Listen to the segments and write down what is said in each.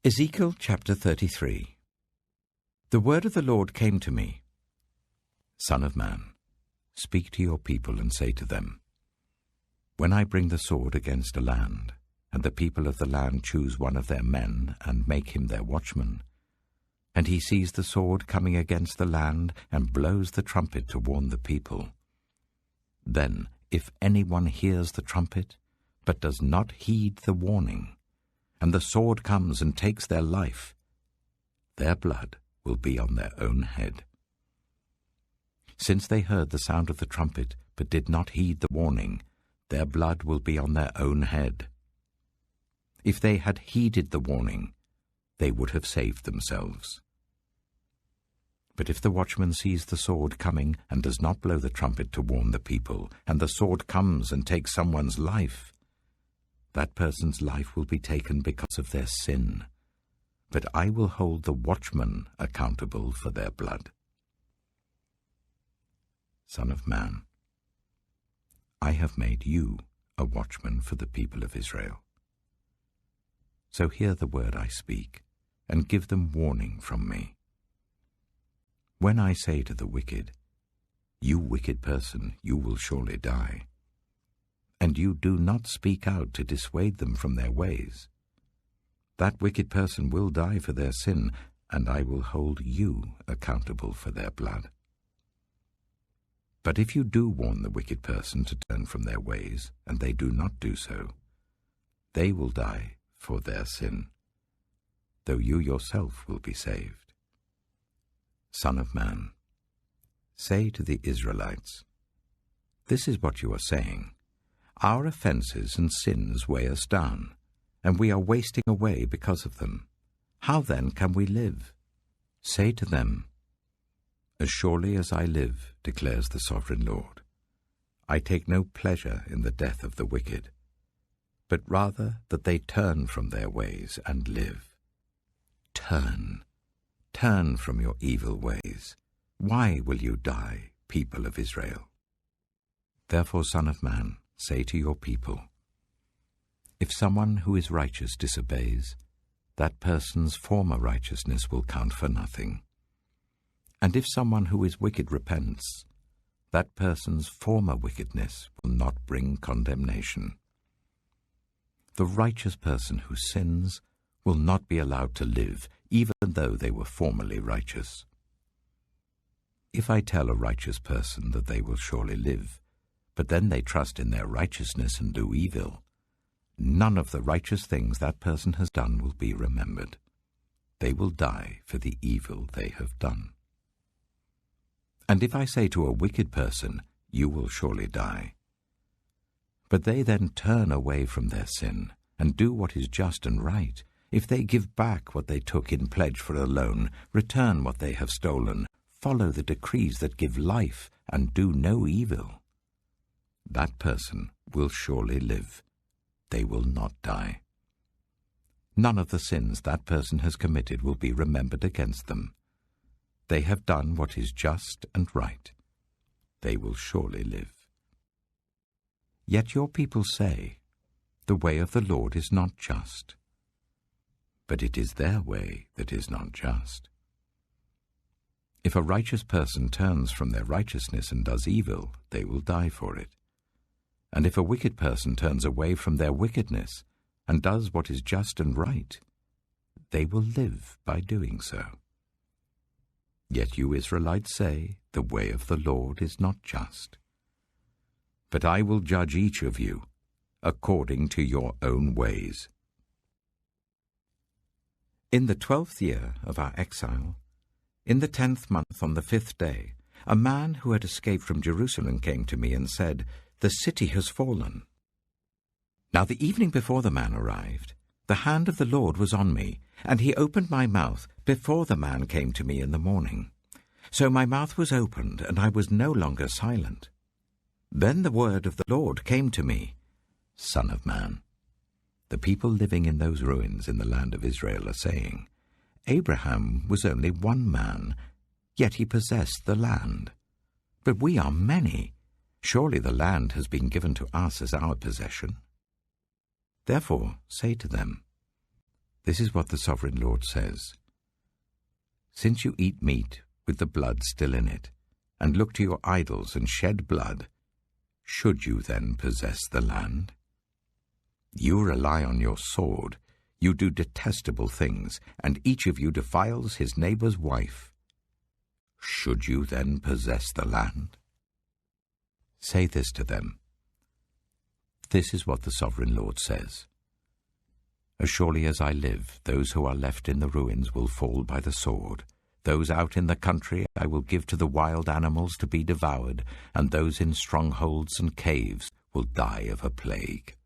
Ezekiel chapter 33. The word of the Lord came to me. Son of man, speak to your people and say to them, when I bring the sword against a land, and the people of the land choose one of their men and make him their watchman, and he sees the sword coming against the land and blows the trumpet to warn the people, then if anyone hears the trumpet but does not heed the warning, and the sword comes and takes their life, their blood will be on their own head. Since they heard the sound of the trumpet, but did not heed the warning, their blood will be on their own head. If they had heeded the warning, they would have saved themselves. But if the watchman sees the sword coming and does not blow the trumpet to warn the people, and the sword comes and takes someone's life, that person's life will be taken because of their sin, but I will hold the watchman accountable for their blood. Son of man, I have made you a watchman for the people of Israel. So hear the word I speak, and give them warning from me. When I say to the wicked, you wicked person, you will surely die, and you do not speak out to dissuade them from their ways, that wicked person will die for their sin, and I will hold you accountable for their blood. But if you do warn the wicked person to turn from their ways, and they do not do so, they will die for their sin, though you yourself will be saved. Son of man, say to the Israelites, this is what you are saying. Our offenses and sins weigh us down, and we are wasting away because of them. How then can we live? Say to them, as surely as I live, declares the sovereign Lord, I take no pleasure in the death of the wicked, but rather that they turn from their ways and live. Turn from your evil ways. Why will you die, people of Israel? Therefore, Son of man, say to your people, if someone who is righteous disobeys, that person's former righteousness will count for nothing. And if someone who is wicked repents, that person's former wickedness will not bring condemnation. The righteous person who sins will not be allowed to live, even though they were formerly righteous. If I tell a righteous person that they will surely live, but then they trust in their righteousness and do evil, none of the righteous things that person has done will be remembered. They will die for the evil they have done. And if I say to a wicked person, you will surely die, but they then turn away from their sin and do what is just and right, if they give back what they took in pledge for a loan, return what they have stolen, follow the decrees that give life, and do no evil, that person will surely live. They will not die. None of the sins that person has committed will be remembered against them. They have done what is just and right. They will surely live. Yet your people say, the way of the Lord is not just. But it is their way that is not just. If a righteous person turns from their righteousness and does evil, they will die for it. And if a wicked person turns away from their wickedness and does what is just and right, they will live by doing so. Yet you Israelites say, the way of the Lord is not just. But I will judge each of you according to your own ways. In the 12th year of our exile, in the 10th month on the 5th day, a man who had escaped from Jerusalem came to me and said, the city has fallen. Now the evening before the man arrived, the hand of the Lord was on me, and he opened my mouth before the man came to me in the morning. So my mouth was opened, and I was no longer silent. Then the word of the Lord came to me, Son of man, the people living in those ruins in the land of Israel are saying, Abraham was only one man, yet he possessed the land. But we are many. Surely the land has been given to us as our possession. Therefore say to them, This is what the Sovereign Lord says. Since you eat meat with the blood still in it, and look to your idols and shed blood, should you then possess the land? You rely on your sword, you do detestable things, and each of you defiles his neighbor's wife. Should you then possess the land? Say this to them. This is what the Sovereign Lord says. As surely as I live, those who are left in the ruins will fall by the sword. Those out in the country I will give to the wild animals to be devoured, and those in strongholds and caves will die of a plague.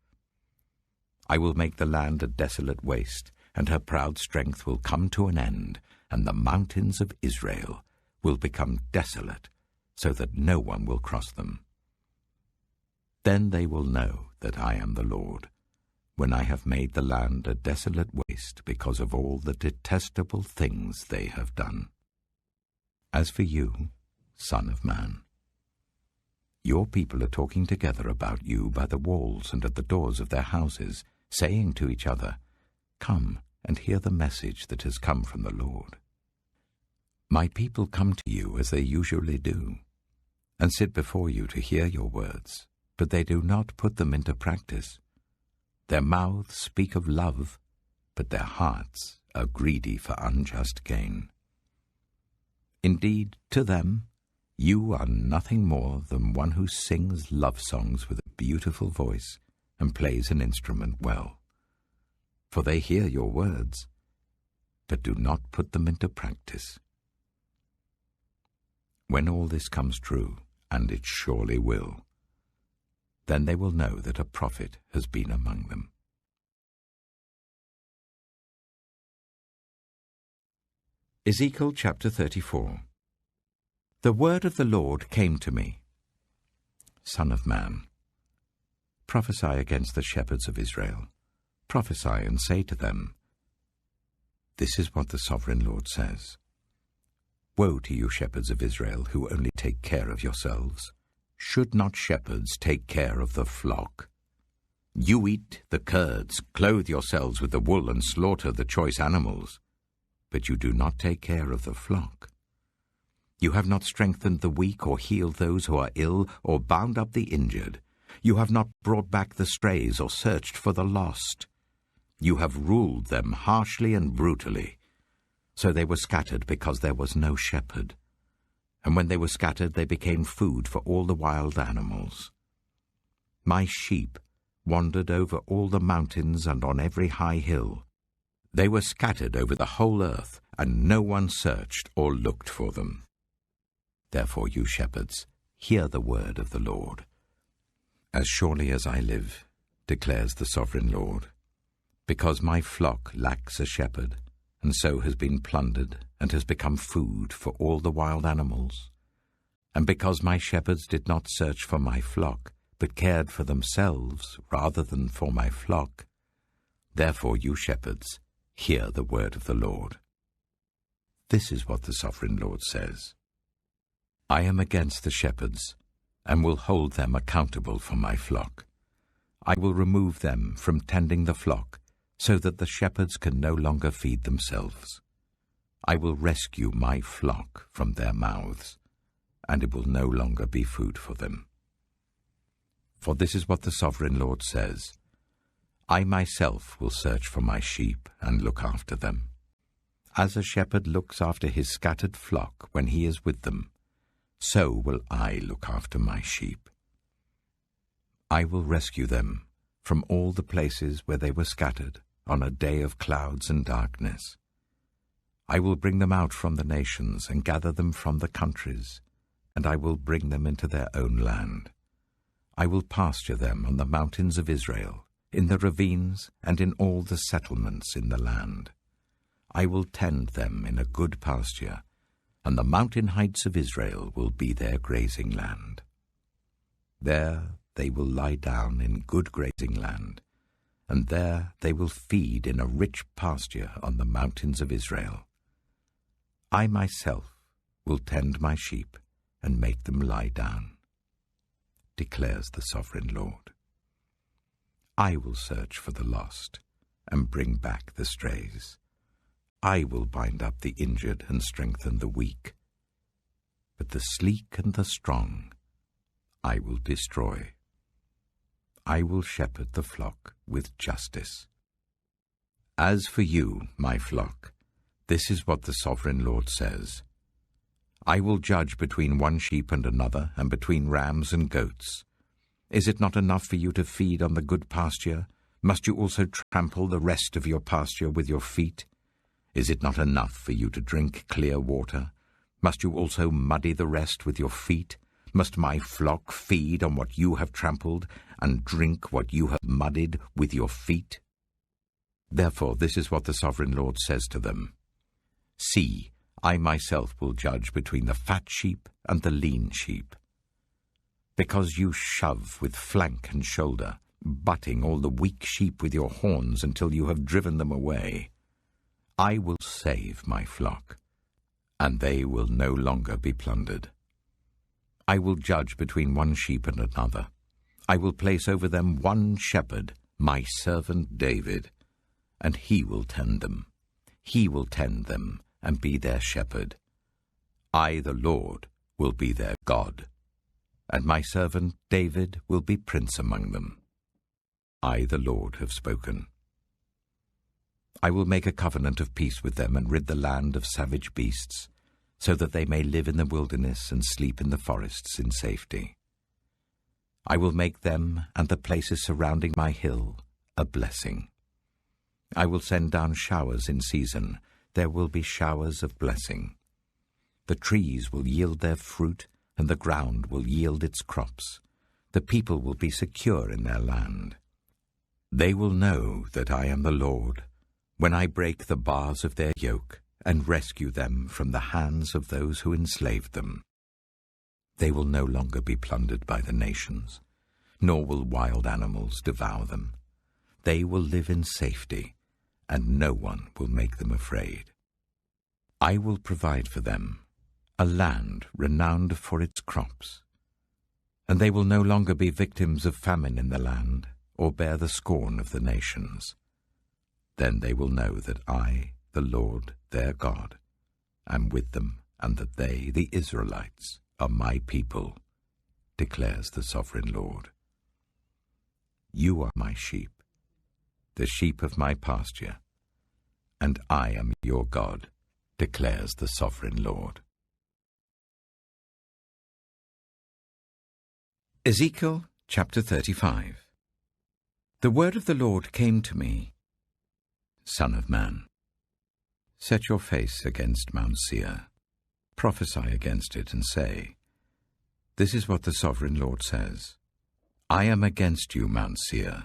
I will make the land a desolate waste, and her proud strength will come to an end, and the mountains of Israel will become desolate, so that no one will cross them. Then they will know that I am the Lord, when I have made the land a desolate waste because of all the detestable things they have done. As for you, Son of Man, your people are talking together about you by the walls and at the doors of their houses, saying to each other, "Come and hear the message that has come from the Lord." My people come to you as they usually do, and sit before you to hear your words, but they do not put them into practice. Their mouths speak of love, but their hearts are greedy for unjust gain. Indeed, to them, you are nothing more than one who sings love songs with a beautiful voice and plays an instrument well. For they hear your words, but do not put them into practice. When all this comes true, and it surely will, then they will know that a prophet has been among them. Ezekiel chapter 34. The word of the Lord came to me. Son of man, prophesy against the shepherds of Israel. Prophesy and say to them, this is what the Sovereign Lord says. Woe to you, shepherds of Israel, who only take care of yourselves. Should not shepherds take care of the flock? You eat the curds, clothe yourselves with the wool, and slaughter the choice animals, but you do not take care of the flock. You have not strengthened the weak, or healed those who are ill, or bound up the injured. You have not brought back the strays, or searched for the lost. You have ruled them harshly and brutally. So they were scattered because there was no shepherd. And when they were scattered, they became food for all the wild animals. My sheep wandered over all the mountains and on every high hill. They were scattered over the whole earth, and no one searched or looked for them. Therefore, you shepherds, hear the word of the Lord. As surely as I live, declares the Sovereign Lord, because my flock lacks a shepherd, and so has been plundered and has become food for all the wild animals, and because my shepherds did not search for my flock, but cared for themselves rather than for my flock, therefore, you shepherds, hear the word of the Lord. This is what the Sovereign Lord says. I am against the shepherds, and will hold them accountable for my flock. I will remove them from tending the flock, so that the shepherds can no longer feed themselves. I will rescue my flock from their mouths, and it will no longer be food for them. For this is what the Sovereign Lord says. I myself will search for my sheep and look after them. As a shepherd looks after his scattered flock when he is with them, so will I look after my sheep. I will rescue them from all the places where they were scattered on a day of clouds and darkness. I will bring them out from the nations and gather them from the countries, and I will bring them into their own land. I will pasture them on the mountains of Israel, in the ravines, and in all the settlements in the land. I will tend them in a good pasture, and the mountain heights of Israel will be their grazing land. There they will lie down in good grazing land, and there they will feed in a rich pasture on the mountains of Israel. I myself will tend my sheep and make them lie down, declares the Sovereign Lord. I will search for the lost and bring back the strays. I will bind up the injured and strengthen the weak. But the sleek and the strong I will destroy. I will shepherd the flock with justice. As for you, my flock, this is what the Sovereign Lord says. I will judge between one sheep and another, and between rams and goats. Is it not enough for you to feed on the good pasture? Must you also trample the rest of your pasture with your feet? Is it not enough for you to drink clear water? Must you also muddy the rest with your feet? Must my flock feed on what you have trampled, and drink what you have muddied with your feet? Therefore this is what the Sovereign Lord says to them. See, I myself will judge between the fat sheep and the lean sheep. Because you shove with flank and shoulder, butting all the weak sheep with your horns until you have driven them away, I will save my flock, and they will no longer be plundered. I will judge between one sheep and another. I will place over them one shepherd, my servant David, and he will tend them. He will tend them and be their shepherd. I, the Lord, will be their God, and my servant David will be prince among them. I, the Lord, have spoken. I will make a covenant of peace with them and rid the land of savage beasts, so that they may live in the wilderness and sleep in the forests in safety. I will make them and the places surrounding my hill a blessing. I will send down showers in season. There will be showers of blessing. The trees will yield their fruit, and the ground will yield its crops. The people will be secure in their land. They will know that I am the Lord, when I break the bars of their yoke and rescue them from the hands of those who enslaved them. They will no longer be plundered by the nations, nor will wild animals devour them. They will live in safety, and no one will make them afraid. I will provide for them a land renowned for its crops, and they will no longer be victims of famine in the land, or bear the scorn of the nations. Then they will know that I, the Lord, their God, am with them, and that they, the Israelites, are my people, declares the Sovereign Lord. You are my sheep, the sheep of my pasture, and I am your God, declares the Sovereign Lord. Ezekiel chapter 35. The word of the Lord came to me, Son of man, set your face against Mount Seir, prophesy against it, and say, This is what the Sovereign Lord says. I am against you, Mount Seir,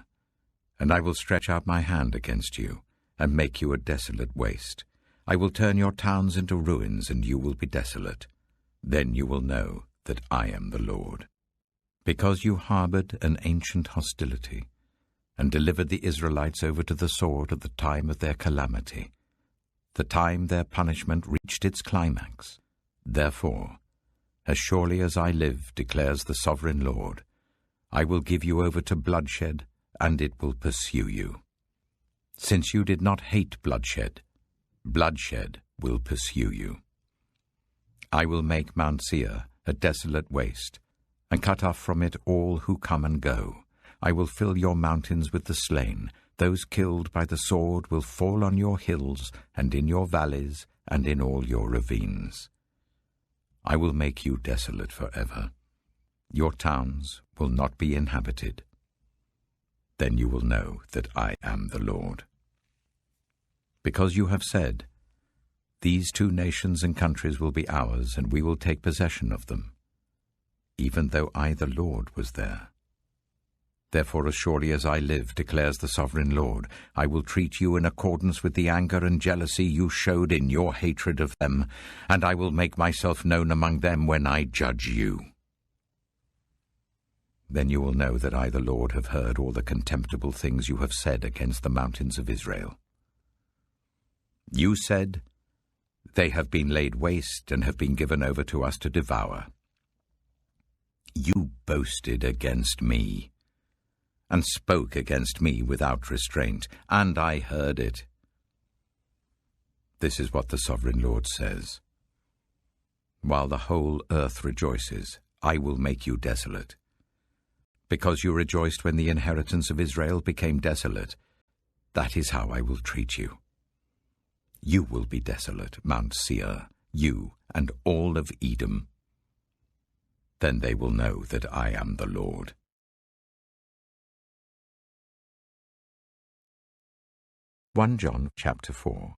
and I will stretch out my hand against you, and make you a desolate waste. I will turn your towns into ruins, and you will be desolate. Then you will know that I am the Lord. Because you harbored an ancient hostility, and delivered the Israelites over to the sword at the time of their calamity, the time their punishment reached its climax. Therefore, as surely as I live, declares the Sovereign Lord, I will give you over to bloodshed, and it will pursue you. Since you did not hate bloodshed, bloodshed will pursue you. I will make Mount Seir a desolate waste, and cut off from it all who come and go. I will fill your mountains with the slain. Those killed by the sword will fall on your hills, and in your valleys, and in all your ravines. I will make you desolate forever. Your towns will not be inhabited. Then you will know that I am the Lord. Because you have said, These 2 nations and countries will be ours, and we will take possession of them, even though I, the Lord, was there. Therefore, as surely as I live, declares the Sovereign Lord, I will treat you in accordance with the anger and jealousy you showed in your hatred of them, and I will make myself known among them when I judge you. Then you will know that I, the Lord, have heard all the contemptible things you have said against the mountains of Israel. You said, They have been laid waste and have been given over to us to devour. You boasted against me. and spoke against me without restraint, and I heard it. This is what the Sovereign Lord says. While the whole earth rejoices, I will make you desolate. Because you rejoiced when the inheritance of Israel became desolate, that is how I will treat you. You will be desolate, Mount Seir, you and all of Edom. Then they will know that I am the Lord. John chapter 4.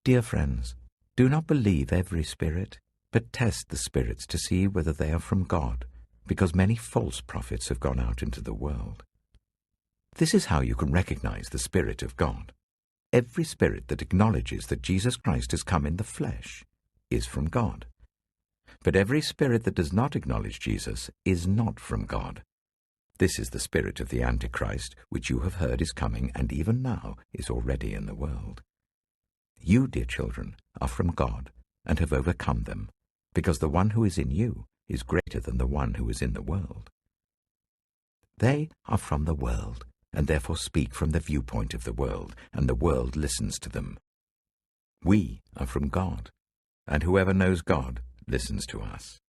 Dear friends, do not believe every spirit, but test the spirits to see whether they are from God, because many false prophets have gone out into the world. This is how you can recognize the Spirit of God. Every spirit that acknowledges that Jesus Christ has come in the flesh is from God. But every spirit that does not acknowledge Jesus is not from God. This is the spirit of the Antichrist, which you have heard is coming, and even now is already in the world. You, dear children, are from God, and have overcome them, because the one who is in you is greater than the one who is in the world. They are from the world, and therefore speak from the viewpoint of the world, and the world listens to them. We are from God, and whoever knows God listens to us.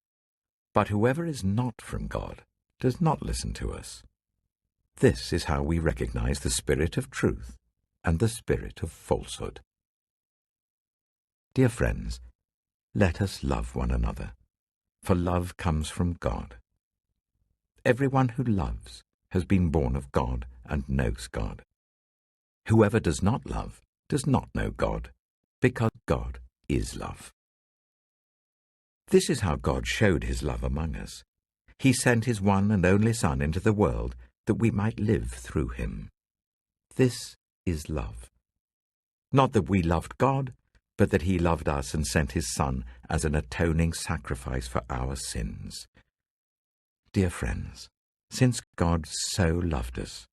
But whoever is not from God does not listen to us. This is how we recognize the spirit of truth and the spirit of falsehood. Dear friends, let us love one another, for love comes from God. Everyone who loves has been born of God and knows God. Whoever does not love does not know God, because God is love. This is how God showed his love among us. He sent his one and only Son into the world that we might live through him. This is love. Not that we loved God, but that he loved us and sent his Son as an atoning sacrifice for our sins. Dear friends, since God so loved us,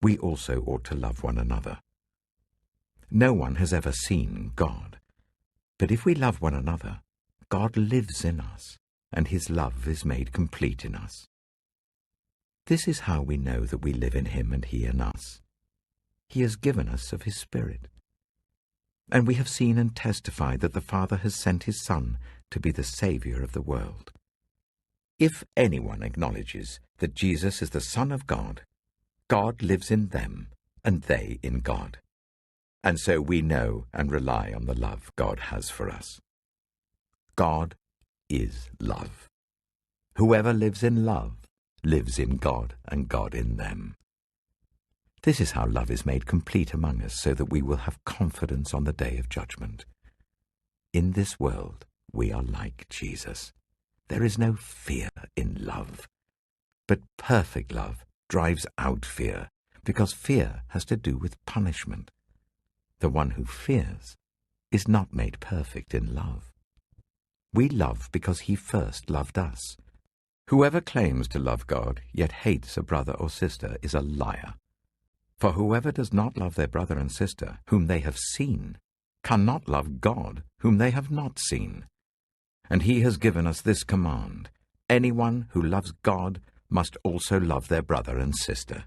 we also ought to love one another. No one has ever seen God, but if we love one another, God lives in us, and his love is made complete in us. This is how we know that we live in him and he in us. He has given us of his Spirit. And we have seen and testified that the Father has sent his Son to be the Saviour of the world. If anyone acknowledges that Jesus is the Son of God, God lives in them, and they in God. And so we know and rely on the love God has for us. God is love. Whoever lives in love lives in God and God in them. This is how love is made complete among us, so that we will have confidence on the day of judgment. In this world we are like Jesus. There is no fear in love. But perfect love drives out fear, because fear has to do with punishment. The one who fears is not made perfect in love. We love because he first loved us. Whoever claims to love God, yet hates a brother or sister, is a liar. For whoever does not love their brother and sister, whom they have seen, cannot love God, whom they have not seen. And he has given us this command: anyone who loves God must also love their brother and sister.